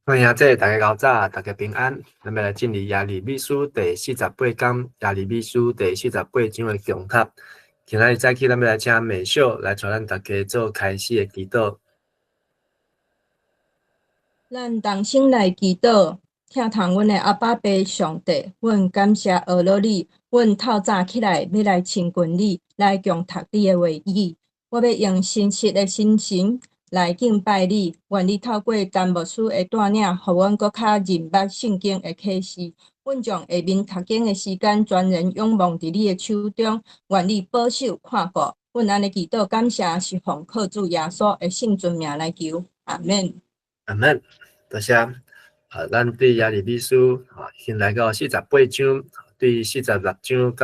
欢迎大家早早，大家平安。咱们来进入耶利米书第48讲，耶利米书第48章的讲塔。今仔日早起，咱们来请美秀来带咱大家做开始的祈祷。咱同心来祈祷，听从阮的阿爸爸上帝，阮感谢俄罗你，阮透早起来要来亲近你，来共读你的话语。我要用真实的心情来敬拜你，愿你透过干牧师的带领，互阮搁较认捌圣经的启示。阮将下面读经的时间全然仰望伫你的手中，愿你保守看顾。阮安尼祈祷感谢，是奉靠主耶稣的圣尊名来求，阿免。阿门。多谢。咱对耶利米书先来到48章，对46章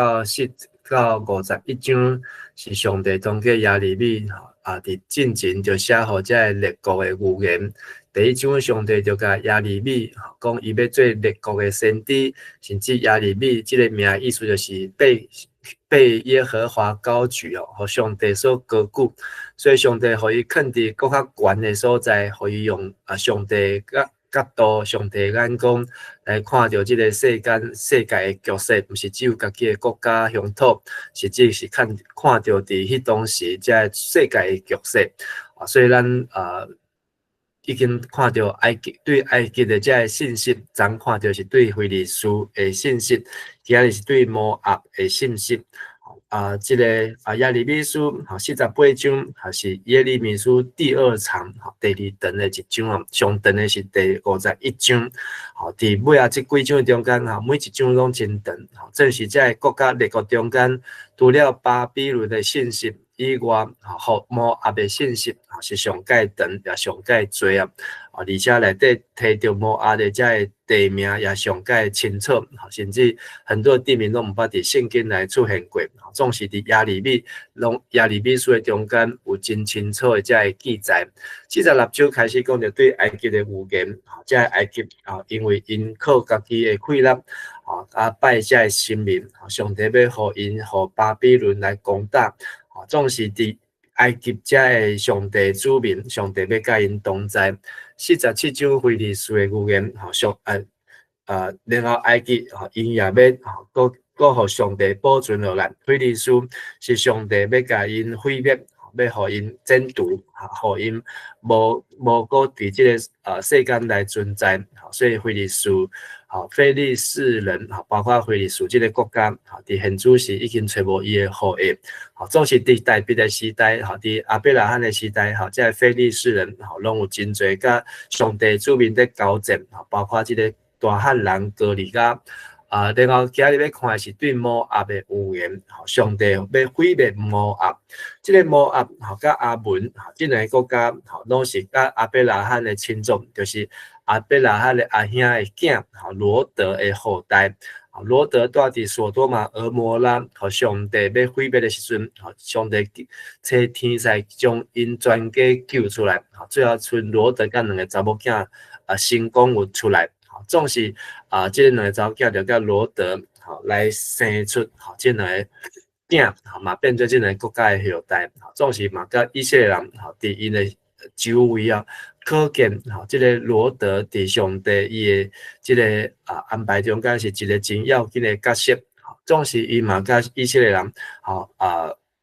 到51章是上帝通过耶利米伫进前就写互这列国的预言。第一章上帝就甲耶利米讲，伊要做列国的先知，甚至耶利米这个名意思就是被耶和华高举互上帝所高举。所以上帝互伊囥伫搁较悬的所在，互伊用上帝角度、上帝眼光来看到即个世界的局势，毋是只有家己的国家乡土，实际是看到伫迄当时即个世界的局势。所以咱已经看到对埃及的即个信息，昨看到是对非利士的信息，今日是对摩押的信息。这个耶利米书48章是耶利米书第二长第二长的一章上长的是第51章。伫尾这几章中间每一章拢真长。正是在国家列国中间，除了巴比伦的信息以外，摩押的信息是上界长也上界多啊。而且内底提到摩押的这地名也上界清楚，甚至很多地名拢毋捌伫圣经内出现过，总是伫耶利米书的中间有真清楚的这记载。46章开始讲着对埃及的预言，这埃及因为因靠家己的溃烂，拜这的神明，上帝要互因互巴比伦来攻打，总是伫埃及这的上帝子民，上帝要甲因同在。47章非利士的预言，然后埃及因也要搁互上帝保存落来。非利士是上帝要甲因毁灭，要互因剪除，互因无搁伫即个世间来存在。所以非利士人，包括非利士即个国家，伫现主时已经找无伊的后裔。总是伫大笔的时代，伫亚伯拉罕的时代，即个非利士人，拢有真侪甲上帝子民在交战，包括即个大汉人哥利亚。然后今日要看的是对摩押的预言，上帝要毁灭摩押。即个摩押甲阿门即两个国家，拢是甲亚伯拉罕的亲族，就是亚伯拉罕的阿兄的囝，罗德的后代。罗德住伫索多玛、俄摩拉，上帝要毁灭的时阵，上帝找天使将因全家救出来，最后剩罗德甲两个查某囝成功有出来。总是这两个查某囝就甲罗德来生出这两个囝，嘛变做这两个国家的后代。总是嘛甲以色列人伫因的周围可见这个罗德伫上帝伊的这个安排中间是一个真要紧的角色。总是伊嘛甲以色列人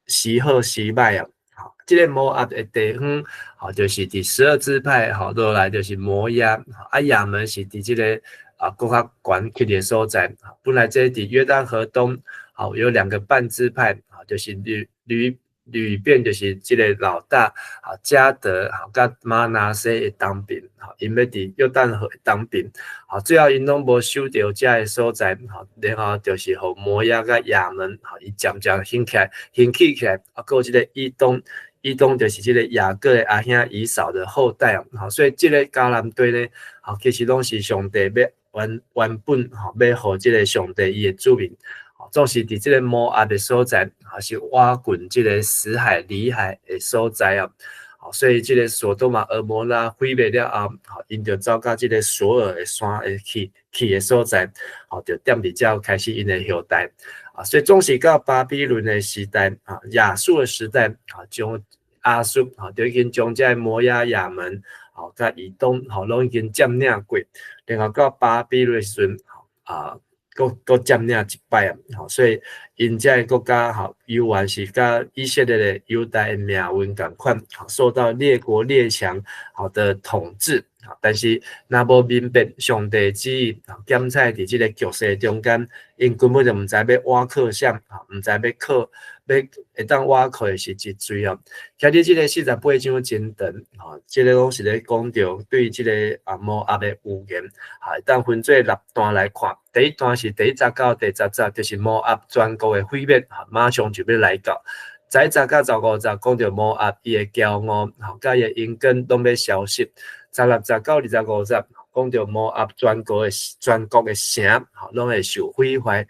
时好时歹啊。这个摩押的地方，就是伫12支派，落来就是摩押，亚门是伫这个搁较悬起的所在。本来这伫约旦河东，有2个半支派，就是吕便就是这个老大，迦得甲马拿西的东边，因要伫约旦河的东边，最后因拢无守到这个所在，然后就是互摩押甲亚门，伊渐渐兴起起来，还有这个以东就是这个雅各的阿兄以扫的后代所以这个迦南地呢，其实拢是上帝要原本要互这个上帝伊的子民。总是伫这个摩押的所在，是挖滚这个死海、里海的所在所以这个索多玛、俄摩拉毁灭了后，因就走到这个索尔的山的去的所在，就踮伫遮开始因的后代所以总是到巴比伦的时代亚述的时代将亚述就已经将这摩押亚门甲以东拢已经占领过，然后到巴比伦时阵搁占领一摆所以因这个国家犹原是甲以色列的犹大的命运同款受到列国列强的统治。但是，若无明白上帝旨意，检测伫即个局势中间，因根本就毋知要挖靠啥，毋知要靠，要会当挖靠的是一水今日即个48章真长，即个讲是咧讲到对即个摩押的预言，会当分做6段来看。第一段是第1节到第10节，就是摩押全国的毁灭，马上就要来到。11节到15节讲到摩押伊的骄傲，甲伊的因根拢要消失。16节到25节讲到摩押全国的城，拢会受毁坏。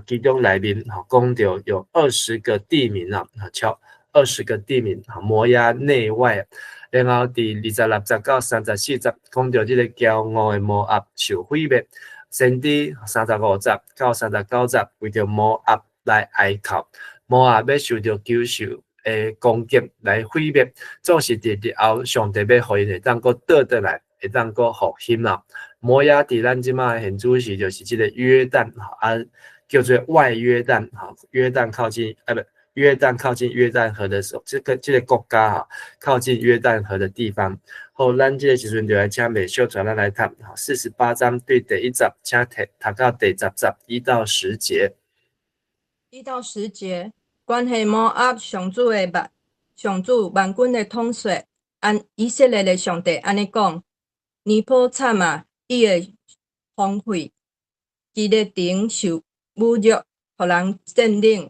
其中内面讲到有20个地名超20个地名，摩押内外。然后第26节到34节讲到这个骄傲的摩押受毁灭。先伫35节到39节为着摩押来哀哭，摩押要受到救赎的攻击来毁灭，总是伫日后上帝要互因会当搁倒转来，会当搁复兴啦。摩押伫咱即马现主时就是即个约旦叫做外约旦约旦靠近约旦靠近约旦河的时候，这个国家靠近约旦河的地方。好，咱这个时阵就来请美秀传咱来读48章对第1节，请读到第10节1到10节。1到10节，关系摩押上主的上主万军的统帅，以色列的上帝安尼讲：尼波惨啊，伊会荒废，基列亭受侮辱，互人占领。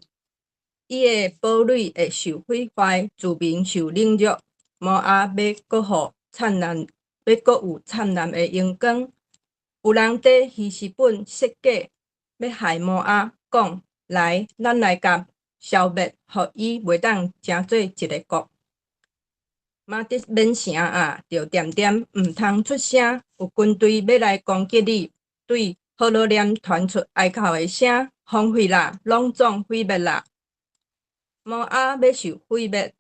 伊的堡垒会受毁坏，子民受凌辱。摩押要搁有灿烂的阳光。有人伫希西本设计要害摩押，讲来，咱来甲消灭，互伊袂当成做一个国。马得免城就点点毋通出声，有军队要来攻击你，对好罗念传出哀哭的声，荒废啦，拢总毁灭啦。摩押要受毁灭，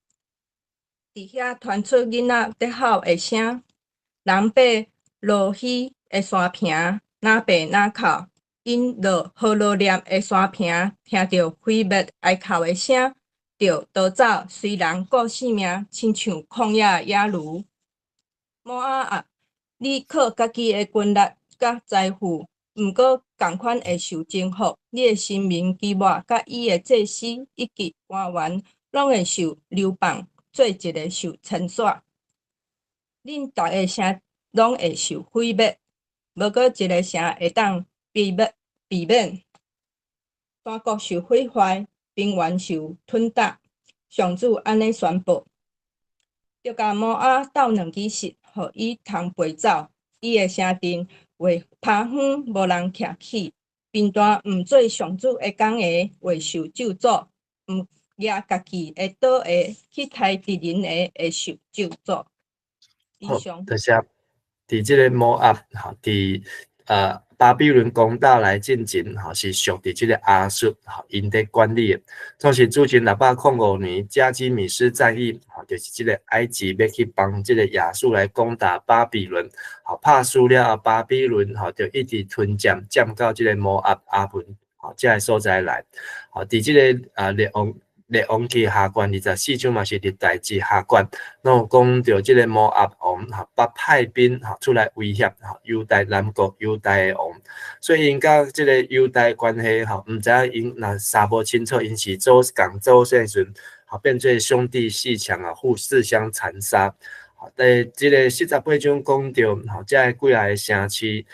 伫遐传出囡仔在哭的声，人爬落希的山坪，哪爬哪哭，因落好罗念的山坪，听到毁灭哀哭的声，就逃走，虽然顾性命，亲像旷野野驴。摩押你靠家己的军力甲财富，毋过共款会受征服。你的生命基抹甲伊的祭司以及官员，拢会受流放，做一个受牵线。恁逐个城拢会受毁灭，无过一个城会当避免。山国受毁坏，平原受吞踏。上主安尼宣布：着甲摩押斗2支石，互伊通飞走。伊的城镇会趴远，无人徛起。贫惰毋做上主的讲下，会受咒诅；毋抓家己的倒下，去杀敌人的，会受咒诅。以上。就是伫即个摩押伫巴比伦攻打来进前是属伫即个亚述因在管理的。总是主前605年加基米斯战役就是即个埃及要去帮即个亚述来攻打巴比伦，拍输了后，巴比伦就一直吞占到即个摩押阿门这个所在来。伫即个列王记下卷24章嘛是历代志下卷，拢讲到即个摩押王捌派兵出来威胁犹大南国犹大的王，所以因甲即个犹大关系毋知影因若查无清楚，因是做时阵变做兄弟阋墙互相残杀。即个48章讲到遮几啊个城市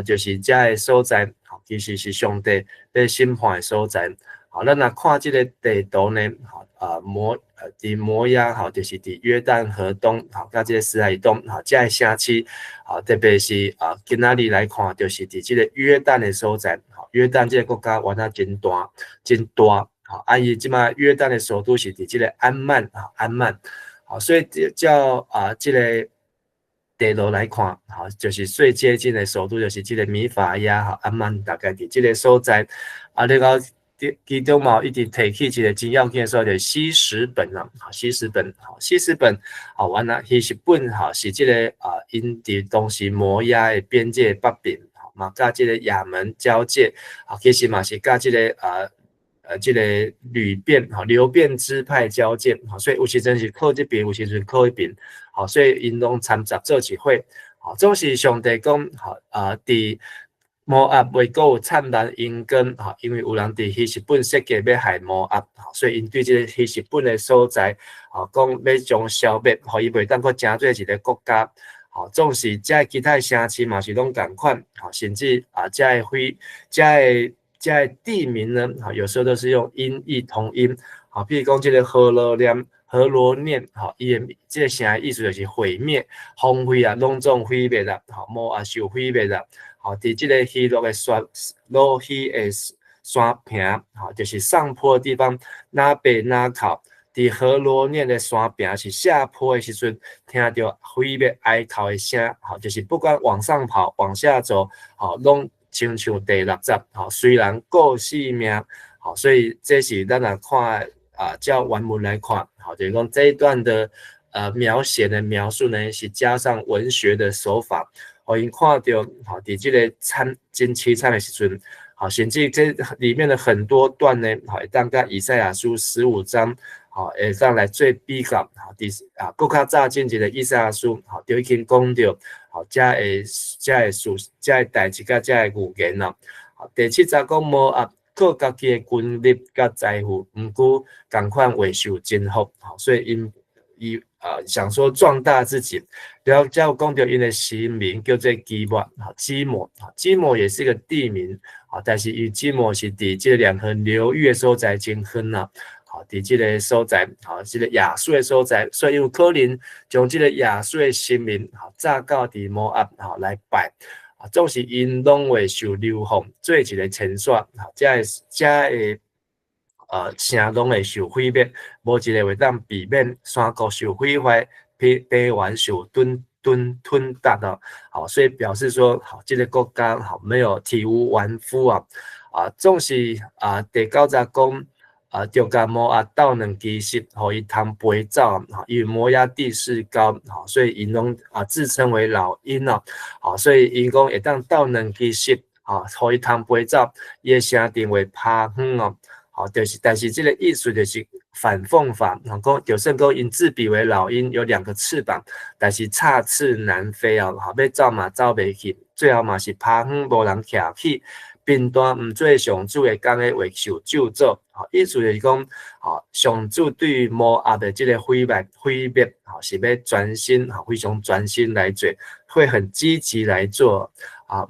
就是遮个所在其实是上帝要审判的所在。咱若看即个地图呢，伫摩押就是伫约旦河东甲即个死海东遮个城市特别是今仔日来看，就是伫即个约旦的所在。约旦即个国家原来真大，伊即马约旦的首都是伫即个安曼，所以照即个地图来看，就是最接近的首都就是即个米法亚安曼，大概伫即个所在。然后其中嘛一直提起一个真要紧的说，就是西什本啊，西什本，西什本，原来西什本是这个因伫当时摩押的边界北边，嘛甲这个也门交界，其实嘛是甲这个这个吕遍流遍支派交界，所以有时阵是靠这边，有时阵靠那边，所以因拢参杂做一伙，总是上帝讲，伫摩押未够有灿烂因根，因为有人伫希实本设计要害摩押，所以因对这个希实本的所在，讲要将消灭，互伊袂当搁成做一个国家。总是遮其他城市嘛是拢共款，甚至遮的地名呢，有时候都是用音译同音，譬如讲这个河罗念，伊的这个城的意思就是毁灭、荒废啊，拢总毁灭啦，摩押受毁灭啦。伫这个希洛的罗希的山坪，就是上坡的地方，哪北哪靠。伫河罗念的山坪是下坡的时阵，听到毁灭哀哭的声，就是不管往上跑、往下走，拢亲像第60，虽然过性命，所以这是咱来看照原文来看，就是讲这一段的描写的描述呢，是加上文学的手法，互因看到伫这个真凄惨的时阵，甚至这里面的很多段呢，当甲以赛亚书15章。会当来做比较，搁较早进一个以赛亚书，就已经讲到，遮的代志甲遮的预言啦。第7章讲摩押靠家己的军力甲财富，毋过共款未受征服，所以伊想说壮大自己，然后才有讲到因的姓名叫做基摩也是一个地名，但是伊基摩是伫这两河流域的所在真远啦。伫这个所在，这个亚述的所在，所以有可能将这个亚述的神明，炸到伫摩押，来拜，总是因拢会受流放，做一个牵线，遮的城拢会受毁灭，无一个会当避免山国受毁坏，平原受吞达所以表示说，这个国家没有体无完肤总是第9章讲。就甲摩押斗两支石，互伊通飞走，因为摩押地势高，所以因拢自称为老鹰所以因讲会当斗两支石，互伊通飞走，伊的城镇会趴远就是但是这个意思就是反讽法，讲就算讲因自比为老鹰，有2个翅膀，但是插翅难飞要走嘛走袂去，最后嘛是趴远无人徛起。兵端毋做上主的工个会受咒诅，意思就是讲，上主对于摩押的这个毁灭，是要专心，非常专心来做，会很积极来做，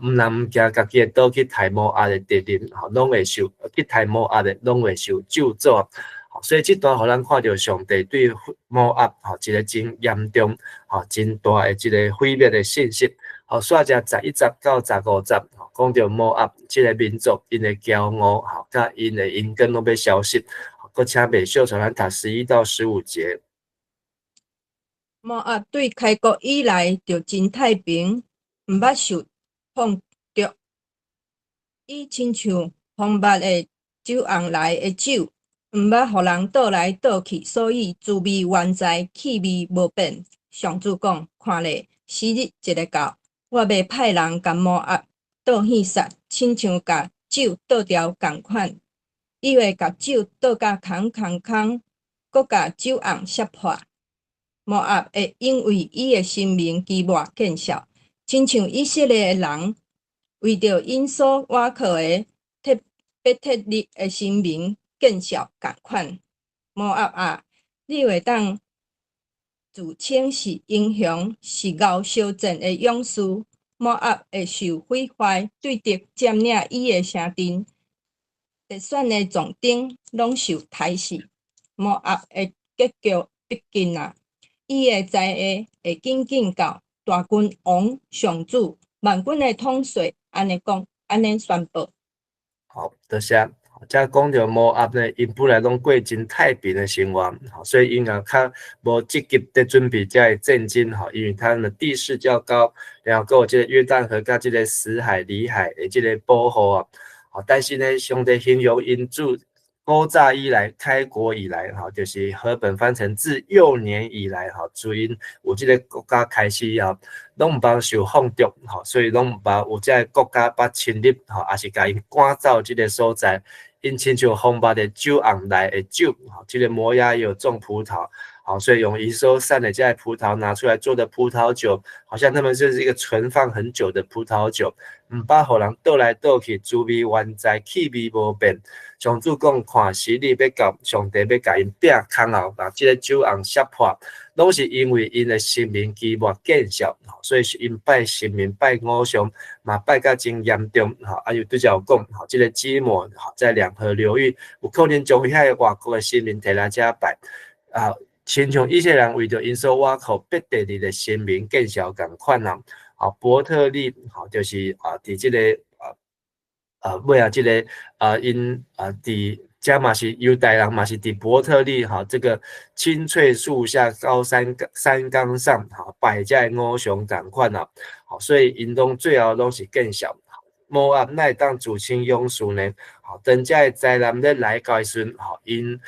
毋惊家己的岛去抬摩押的敌人，拢会受去抬摩押的，拢会受咒诅。所以这段互咱看到上帝对摩押一个真严重、真大的这个毁灭的信息。煞只11节到15节，讲到摩押这个民族因的骄傲，甲因的因根拢要消失。搁请袂小传咱读11到15节。摩押对开国以来就真太平，毋捌受碰着，伊亲像风捌的酒甕来的酒，毋捌互人倒来倒去，所以滋味原在，气味无变。上主讲：看咧，时日一个到。我要派人甲摩押倒去杀，亲像甲酒倒掉共款。伊会甲酒倒甲空，搁甲酒甕摔破。摩押会因为伊的生命期末见效，亲像以色列的人为着因所挖靠的特立的生命见效共款。摩押你会当自称是英雄，是敖小镇的勇士。摩押会受毁坏，对敌占领伊的城镇，特选的壮丁拢受杀死。摩押的结局必近伊的在下会紧紧到。大君王上主万军的统帅安尼讲，安尼宣布。好，多谢。才讲到摩押呢，因本来拢过真太平的生活，所以因也较无积极的准备这个战争，因为他们的地势较高，然后还有这个约旦河甲这个死海、里海的这个保护但是呢，上帝形容因主古早以来开国以来，就是和本翻成自幼年以来，自因有这个国家开始拢毋捌受放逐，所以拢毋捌有这个国家捌侵入，也是甲因赶走这个所在。因亲像风捌的酒甕内的酒，这个摩押也有种葡萄，所以用以收散的这些葡萄拿出来做的葡萄酒，好像他们就是一个存放很久的葡萄酒，毋捌互人倒来倒去，滋味原在，气味无变。上主讲，看时日要到，上帝要甲因拼空后，把这个酒甕摔破，拢是因为因的生命期末见效，所以是因拜神明、拜偶像，嘛拜甲真严重，又拄则有讲，这个基末在两河流域，有可能将遐外国的神明摕来遮拜，亲像以色列人为着因所挖口别地里的神明见效共款啊，伯特利，就是伫这个尾这个因伫遮嘛是犹太人嘛是伫伯特利这个青翠树下高山岗上摆在偶像共款啊，所以因拢最后拢是见效。摩押乃当自称勇士呢？等这个灾难咧来到的时阵，因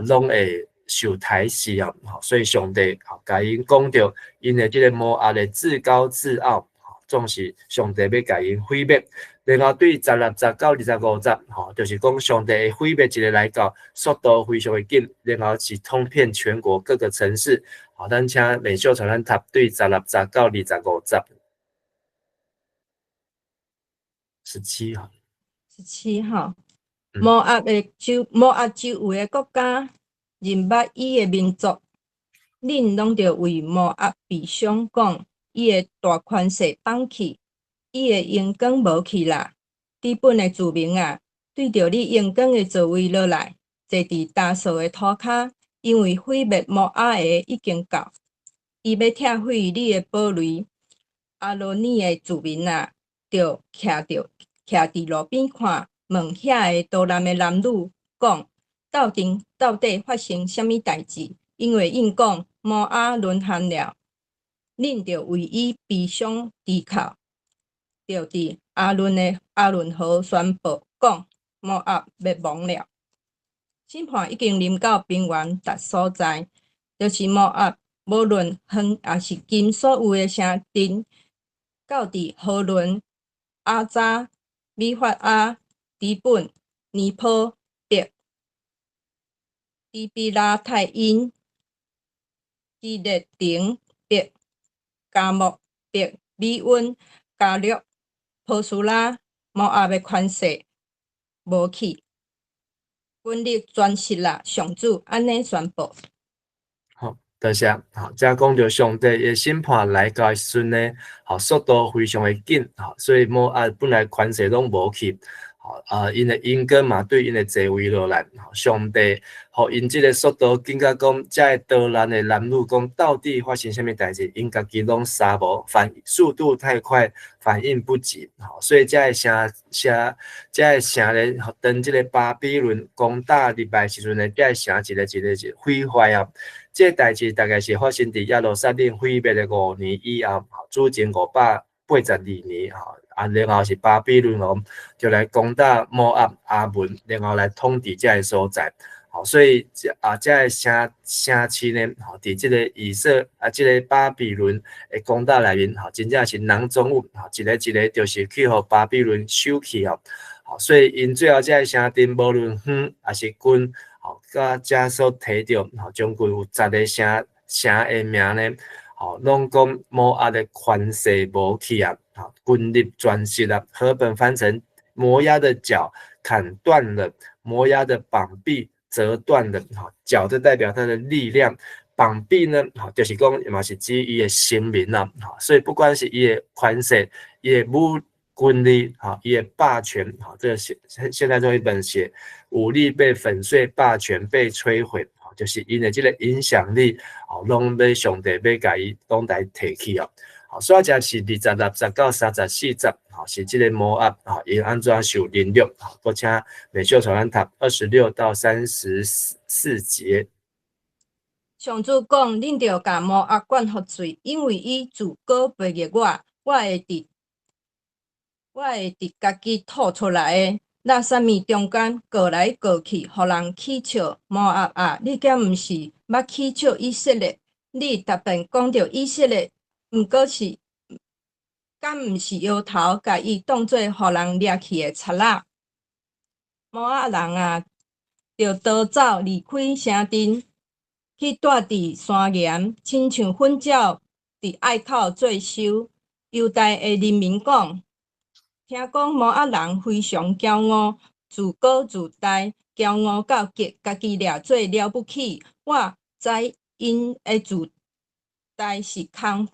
拢会受抬视啊，所以上帝甲因讲着，因的这个摩押的自高自傲，总是上帝要甲因毁灭。然后对16、19、25节，就是讲上帝会毁灭一个来到，速度非常的紧，然后是通遍全国各个城市。咱请美秀传咱读对16、19、25节，17号。17号，摩押周围的国家认捌伊的民族，恁拢着为摩押悲伤讲，伊的大权势放弃，伊的荣光无去啦。基本的子民啊，对着你荣光的座位落来，坐伫大扫的土骹，因为毁灭摩押的已经到，伊要拆毁你的堡垒。阿罗尼的子民啊，着徛伫路边看，问遐个逃难的男女讲，到底发生啥物代志？因为因讲摩押沦陷了，恁着为伊悲伤低靠，着伫阿伦河宣布讲摩押灭亡了。审判已经临到平原达所在，就是摩押，无论远也是近，所有的城镇，到伫何伦、阿扎、米法阿、迪本、尼坡、别、迪比拉泰因、基列廷、别、加莫、别、米温、加略、波斯拉、摩押的权势无去，军力全失啦！上主安尼宣布。好，多谢。再讲到上帝的审判来到的时阵呢，速度非常的紧，所以摩押本来权势拢无去，因的因根嘛对因的座位落来，上帝互因这个速度紧甲讲，这逃难的男女讲到底发生什么代志，因家己拢傻无，速度太快，反应不及，所以这个城咧，当这个巴比伦攻打入来时阵呢，这个城一个毁坏啊。这个代志大概是发生伫耶路撒冷毁灭的5年以后，主前582年，然后是巴比伦王就来攻打摩押、阿门，然后来统治这个所在。所以这个城市呢，伫这个这个巴比伦的攻打内面，真正是囊中物，一个就是去互巴比伦收去哦。所以因最后这个城镇无论远还是近，甲遮所提到，总共有10个城的名呢，拢讲摩押的权势无去啊，军力全失啊。和本翻成摩押的脚砍断了，摩押的膀臂折断了，脚就代表它的力量，膀臂呢，就是讲嘛是指伊的生命啦，所以不管是伊的权势，伊的军力，伊的霸权，这个现在中一本写武力被粉碎，霸权被摧毁，就是因的这个影响力，拢被上帝要甲伊拢来提起啊。所以这是26、19、34节，是这个摩押，因安怎受凌辱，我请美秀传咱读26到34节。上主讲，恁着甲摩押管罚罪，因为伊自古背逆我会伫家己吐出来的垃圾面中间过来过去，互人起笑。摩押啊，你敢毋是捌起笑以色列？你逐遍讲着以色列，毋过是敢毋是摇头，甲伊当做互人掠去的贼仔？摩押人啊，就逃走离开城镇，去住伫山岩，亲像粉鸟伫隘口做收。犹大的人民讲，听讲摩押人非常骄傲，自高自大，骄傲到家己掠做了不起。我知因的自大是空虚，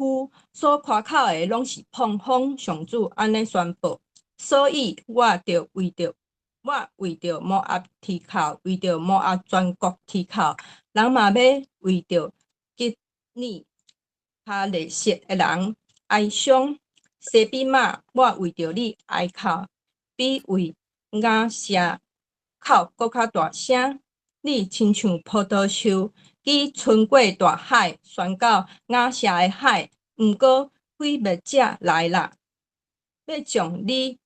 所夸口的拢是碰风。上主安尼宣布，所以我为着摩押剃口，为着摩押全国剃口，人嘛要为着吉尼哈列色的人哀伤。西比玛，我为着你哀哭，比为雅舍哭搁较大声。你亲像葡萄树，伊伸过大海，旋到雅舍的海。毋过毁灭者来啦，要将你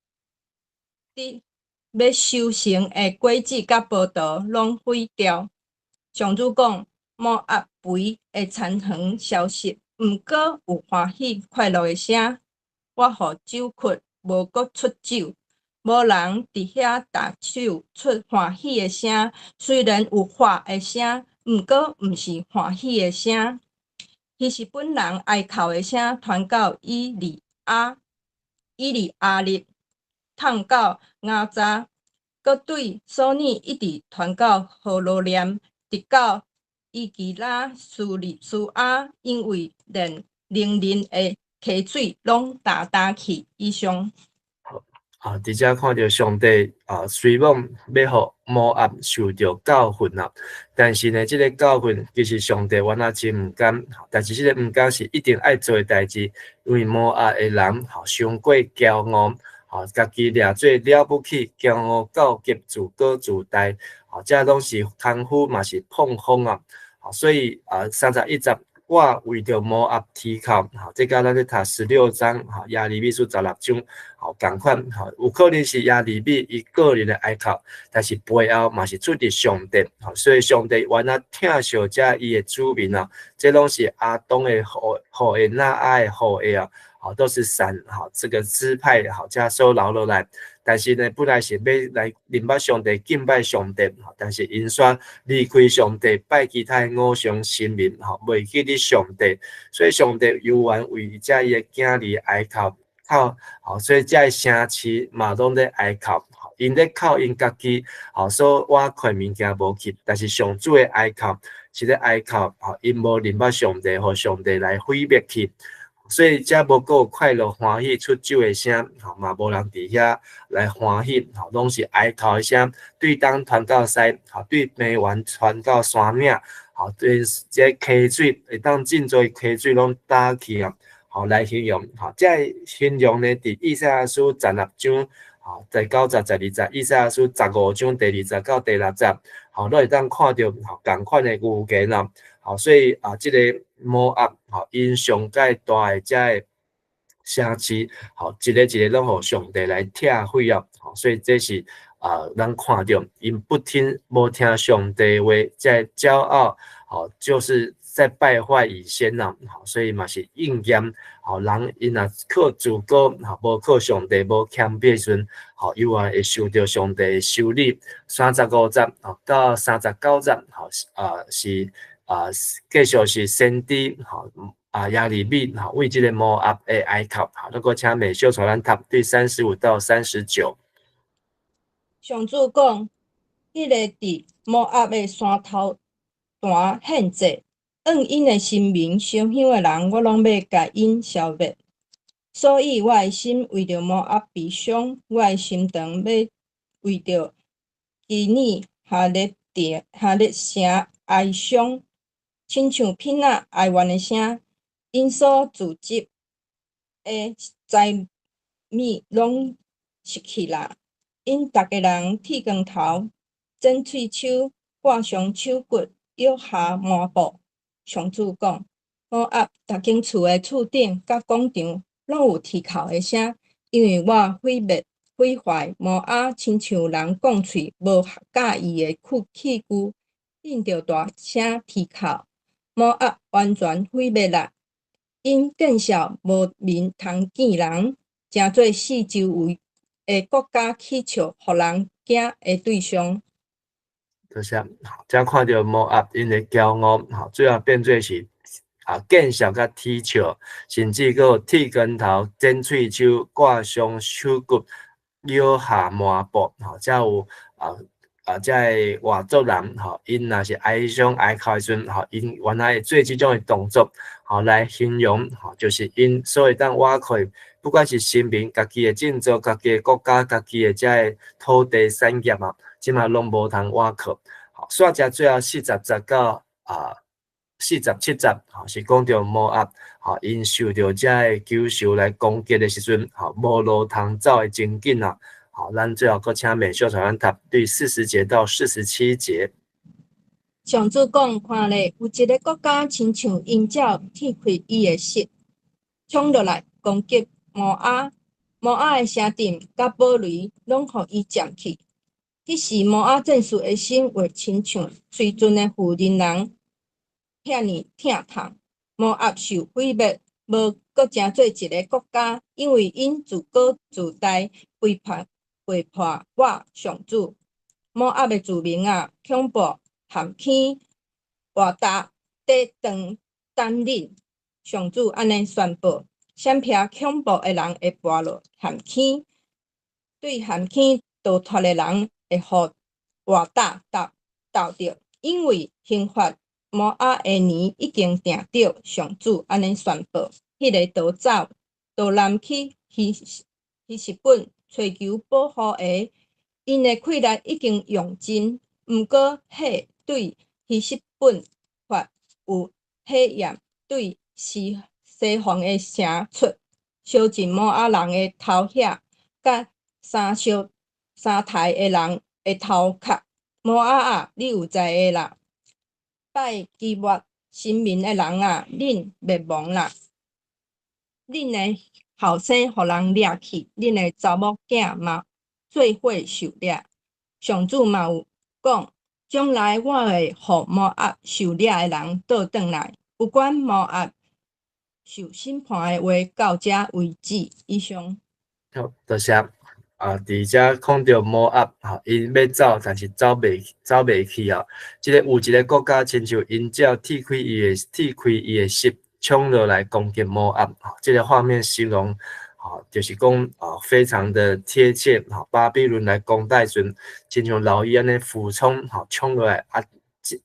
要修成的果子甲葡萄拢毁掉。上主讲，摩押肥的残垣消失，毋过有欢喜快乐的声。我互酒窟无搁出酒，无人伫遐打手出欢喜的声。虽然有喝的声，毋过毋是欢喜的声。希实本人哀哭的声传到以利亚利，探到雅扎，搁对索尼一直传到何罗念，直到伊基拉苏利苏阿，因为连灵人的溪水拢打去。以上。伫遮看到上帝虽望要互摩押受到教训啦，但是呢，即个教训其实上帝原来真毋甘，但是即个毋甘是一定爱做诶代志，因为摩押诶人伤过骄傲，家己掠做了不起，骄傲到极自高自大，这拢是空虚嘛是碰风啊，所以31节。我为着摩押提口，这甲咱咧读16章，亚利米书16章，共款，有可能是亚利米伊个人的哀哭，但是背后嘛是出自上帝，所以上帝原来疼惜遮伊的子民啊，这拢是阿东的后裔，那爱的后裔啊，都是神这个支派遮收留落来。但是呢，本来是要来明白上帝、敬拜上帝，但是因煞离开上帝，拜其他偶像神明，袂记得上帝，所以上帝犹原为遮伊的囝儿哀哭，所以遮城市嘛拢咧哀哭，因咧哭因家己，所挖块物件无去，但是上主的哀哭是咧哀哭，因无明白上帝，互上帝来毁灭去。所以，遮无够快乐欢喜出酒的声，嘛无人伫遐来欢喜，拢是哀哭的声。对东传到西，对平原传到山岭，对这溪水会当真侪溪水拢打去啊，来形容，这形容呢，伫以赛亚书16章，第9节、12节，以赛亚书15章第2节到第6节，都会当看到同款的语言啦。所以这个摩押，因上界大的遮个城市，一个一个拢互上帝来拆毁啊！所以这是咱看到因不听无听上帝话，在骄傲，就是在败坏以先啦。所以嘛是应验，人因若靠自高，无靠上帝，无谦卑时，有会受到上帝的修理。35节到39节，是。继续是先知亚利米为这个摩押的哀哭，那个请美秀传咱读第35到39。上主讲，迄个伫摩押的山头端献祭，因的神明烧香的人，我拢要甲因消灭。所以我的心为着摩押悲伤，我的心肠要为着基尼哈列城哀伤。亲像牝仔哀怨的声，因所聚集的财物拢失去啦。因逐个人剃光头，剪喙手，挂上手骨，摇下抹布。上主讲，摩押逐间厝的厝顶甲广场拢有啼哭的声，因为我毁灭毁坏。摩押亲像人讲喙无合意的器具，顶着大声啼哭。摩押完全毁灭啦！因见笑无面通见人，诚做四周围的国家乞笑，互人惊的对象。就是才看到摩押因的骄傲，最后变做是见笑甲啼笑，甚至佫有剃光头、剪喙手、挂上手骨、撩下抹布，才有才外族人因若是哀伤哀哭的时阵，因原来会做即种的动作，来形容，就是因所以当瓦开，不管是人民家己的建筑、家己的国家、家己的遮土地产业即马拢无通瓦靠。煞遮最后40到47集，是讲到摩押，因受到遮个九仇来攻击的时阵，无路通走的情景啊。咱最后搁请美秀传读第40节到47节。上主讲，看咧，有一个国家亲像鹰鸟铁开伊的翅，冲落来攻击摩押。摩押的城镇甲堡垒拢互伊占去。迄时摩押战士的心话亲像水准的妇人人遐尼疼痛。摩押受毁灭，无搁成做一个国家，因为因自高自大，背叛我上主。摩押的居民啊，恐怖含起活达在当等恁。上主安尼宣布：闪避恐怖的人会跌落陷阱，对陷阱逃脱的人会互活达斗着，因为刑罚摩押的年已经定着。上主安尼宣布：迄个逃南去希实本寻求保护的，因的气力已经用尽，毋过迄对希实本发有火焰，对西方的城出，烧尽摩押人的头额，甲三台的人的头壳。摩押啊，你有知的啦！拜基抹神明的人啊，恁灭亡啦！恁的后生互人掠去，恁的查某囝嘛做伙受掠。上主嘛有讲，将来我会互摩押受掠的人倒转来，不管摩押受审判的话，到遮为止。以上。好，多谢。伫遮看到摩押，因要走，但是走袂去啊。即个有一个国家，亲像鹰鸟踢开伊的翅，冲落来攻击摩押。即个画面形容，就是讲非常的贴切。巴比伦来攻代阵，亲像老鹰安尼俯冲，冲落来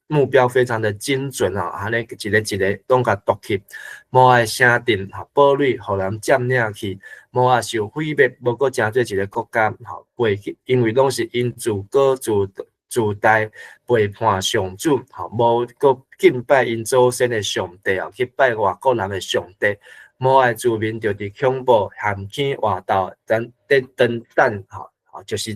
目标非常的精准安尼一个拢甲夺去。摩押城镇堡垒互人占领去。摩押受毁灭，无搁成做一个国家，背去，因为拢是因自高自大，背叛上主，无搁敬拜因祖先的上帝去拜外国人的上帝。摩押居民就伫恐怖陷阱活斗，等就是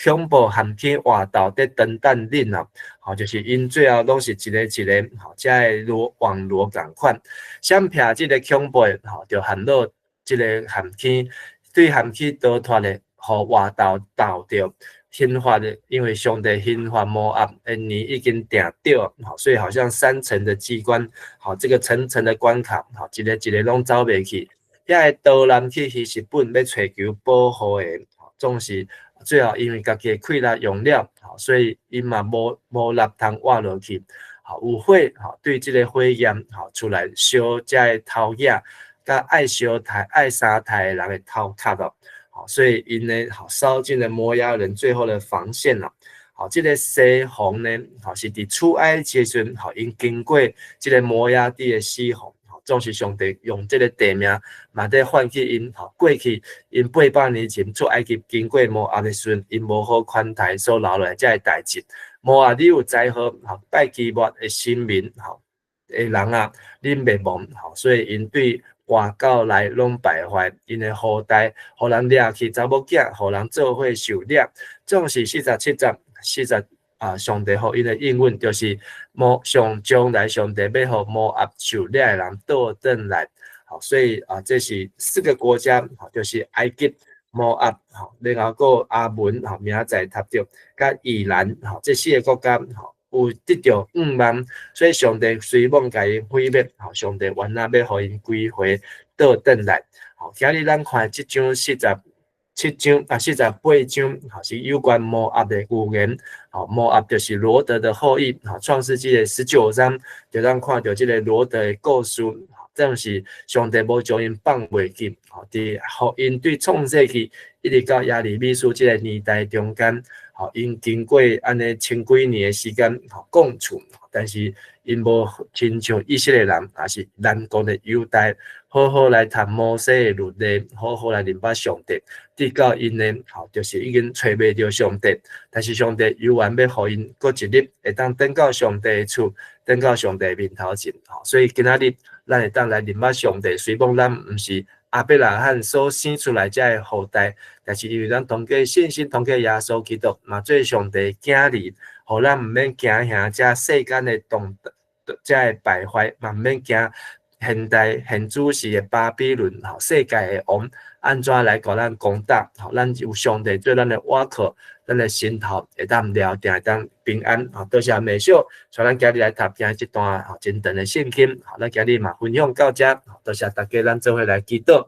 恐怖陷阱活斗在等等恁就是因最后拢是一个才会网络共款，闪避即个恐怖就陷落即个陷阱，对陷阱逃脱的，互活斗着刑罚的，因为上帝刑罚摩押的年已经定着，所以好像3层的机关，这个层层的关卡，一个拢走袂去。遐个逃南去希实本要寻求保护的，总是最后因为家己的气力用了，所以因嘛无力通活落去。有火，对即个火焰，出来烧遮个头额。甲爱三台的人的头壳咯，所以因呢，烧尽了摩押人最后的防线啦。这个西红呢，是伫出埃及时阵，因经过这个摩押地的西红，总是上帝用这个地名，嘛在唤起因过去因800年前出埃及经过摩押的时阵，因无好款待所留落来遮个代志。摩押你有灾祸，拜基抹的神明，的人啊，恁灭亡，所以因对外教来拢败坏，因的后代，互人掠去查某囝，互人做伙受掠。总是47集上帝互因的应允，就是将来上帝要互摩押受掠的人倒转来。所以这是4个国家，就是埃及、摩押然后个阿文明仔载读着，甲以兰这4个国家有得着5万，所以上帝随梦甲伊毁灭，上帝原来要互因归回倒转来。今日咱看即章48章，是有关摩押的预言。摩押就是罗德的后裔。创世纪的19章，就咱看到这个罗德的故事。正是上帝无将因放袂记，伫互因对创世纪一直到耶利米书这个年代中间，因经过安尼千几年的时间共处，但是因无亲像以色列人，也是南国的犹大，好好来读摩西的律例，好好来明白上帝。直到因呢，就是已经找袂到上帝，但是上帝犹原要互因过一日会当登到上帝的厝，登到上帝面头前。所以今仔日咱会当来明白上帝，虽讲咱毋是亚伯拉罕所生出来这后代，但是因为咱通过信心，通过耶稣基督，嘛做上帝囝儿，互咱毋免惊遐这世间的这败坏，嘛毋免惊现主时的巴比伦，世界的王安怎来甲咱攻打？咱有上帝做咱的倚靠，咱的心头会当了定，会当平安。多谢美秀，带咱今日来读今日这段真长的圣经。咱今日嘛分享到这，多谢大家，咱做伙来祈祷。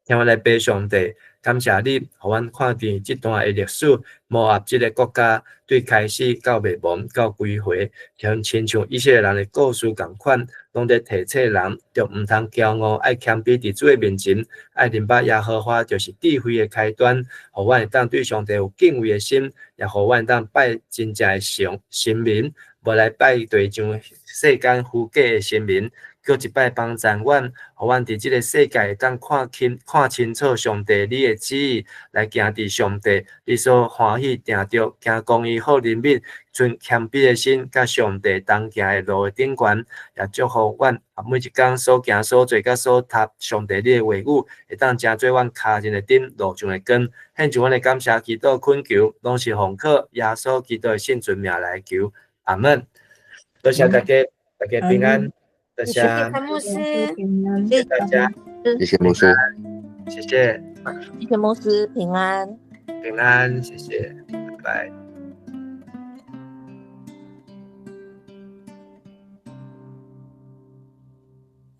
听我来拜上帝，感谢你，互阮看见这段的历史，摩押这个国家对开始到灭亡到归回，像亲像以色列人的故事共款，拢在提醒人，着毋通骄傲，爱谦卑伫主的面前，爱明白耶和华就是智慧的开端，互阮会当对上帝有敬畏的心，也互阮会当拜真正的神明，无来拜对像世间虚假的神明。叫一摆帮助阮，互阮伫即个世界会当看清楚上帝你的旨意，来行伫上帝你所欢喜定着行公义好人民，存谦卑的心，甲上帝同行的路的顶悬，也祝福阮每一工所行所做甲所读上帝你的话语，会当成做阮脚前的灯，路上的光。献上阮的感谢祈祷恳求，拢是奉靠耶稣基督的圣尊名来求，阿门。多谢大家，大家平安。谢谢牧师，谢谢大家，谢谢牧师，谢谢，谢谢牧师，平安，平安，谢谢，拜拜。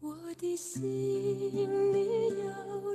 我的心里有